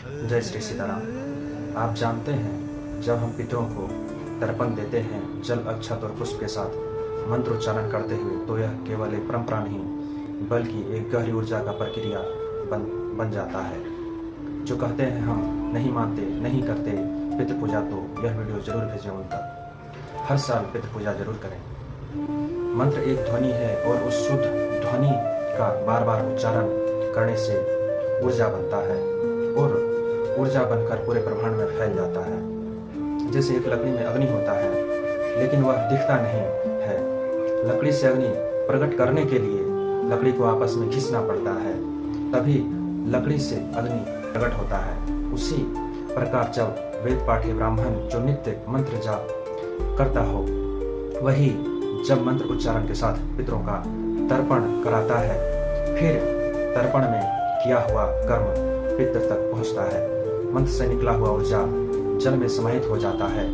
जय श्री सीताराम। आप जानते हैं, जब हम पितरों को तर्पण देते हैं जल, अक्षत और पुष्प के साथ मंत्रोच्चारण करते हुए, तो यह केवल एक परंपरा नहीं बल्कि एक गहरी ऊर्जा का प्रक्रिया बन जाता है। जो कहते हैं हम नहीं मानते, नहीं करते पितृ पूजा, तो यह वीडियो जरूर भेजें उन तक। हर साल पितृ पूजा जरूर करें। मंत्र एक ध्वनि है और उस शुद्ध ध्वनि का बार बार उच्चारण करने से ऊर्जा बनता है और ऊर्जा बनकर पूरे ब्रह्मांड में फैल जाता है। जैसे एक लकड़ी में अग्नि होता है लेकिन वह दिखता नहीं है। लकड़ी से अग्नि प्रकट करने के लिए लकड़ी को आपस में खींचना पड़ता है, तभी लकड़ी से अग्नि प्रकट होता है। उसी प्रकार जब वेद पाठी ब्राह्मण जो नित्य मंत्र जाप करता हो, वही जब मंत्र उच्चारण के साथ पितरों का तर्पण कराता है, फिर तर्पण में किया हुआ कर्म पितर तक पहुंचता है। मंत्र से निकला हुआ ऊर्जा जल में समाहित हो जाता है।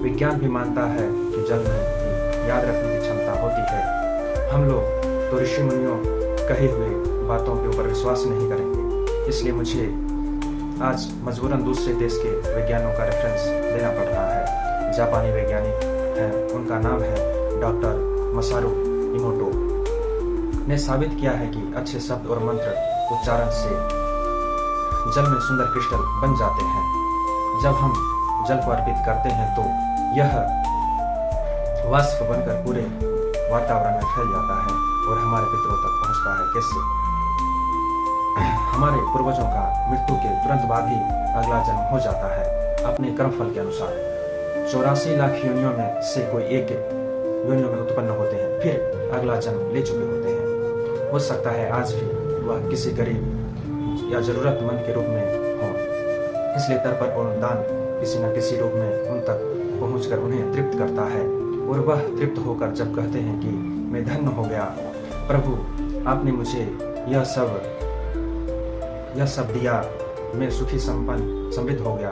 विज्ञान भी मानता है कि जल में भी याद रखने की क्षमता होती है। हम लोग तो ऋषि मुनियों कहे हुए बातों के ऊपर विश्वास नहीं करेंगे, इसलिए मुझे आज मजबूरन दूसरे देश के वैज्ञानिकों का रेफरेंस देना पड़ रहा है। जापानी वैज्ञानिक हैं, उनका नाम है डॉक्टर मसारू इमोटो, ने साबित किया है कि अच्छे शब्द और मंत्र उच्चारण से जल में सुंदर क्रिस्टल बन जाते हैं। जब हम जल को अर्पित करते हैं तो यह वाष्प बनकर पूरे वातावरण में फैल जाता है और हमारे पितरों तक पहुंचता है। कैसे? हमारे पूर्वजों का मृत्यु के तुरंत बाद ही अगला जन्म हो जाता है अपने कर्मफल के अनुसार। 84 लाख योनियों में से कोई एक योनियों में उत्पन्न होते हैं, फिर अगला जन्म ले चुके होते हैं। हो सकता है आज भी वह किसी गरीब या जरूरतमंद के रूप में हो, इसलिए तर्पण और दान किसी न किसी रूप में उन तक पहुंचकर उन्हें तृप्त करता है। और वह तृप्त होकर जब कहते हैं कि मैं धन्य हो गया, प्रभु आपने मुझे यह सब दिया, मैं सुखी संपन्न समृद्ध हो गया,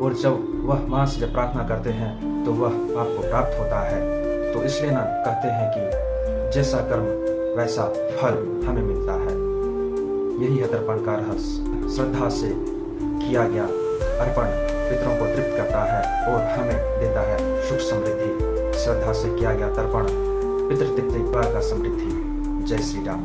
और जब वह मां से जब प्रार्थना करते हैं तो वह आपको प्राप्त होता है। तो इसलिए ना कहते हैं कि जैसा कर्म वैसा फल हमें मिलता है। यही है तर्पण का रहस्य। श्रद्धा से किया गया अर्पण पितरों को तृप्त करता है और हमें देता है सुख समृद्धि। श्रद्धा से किया गया तर्पण पितृ तृप्ति का समृद्धि। जय श्री राम।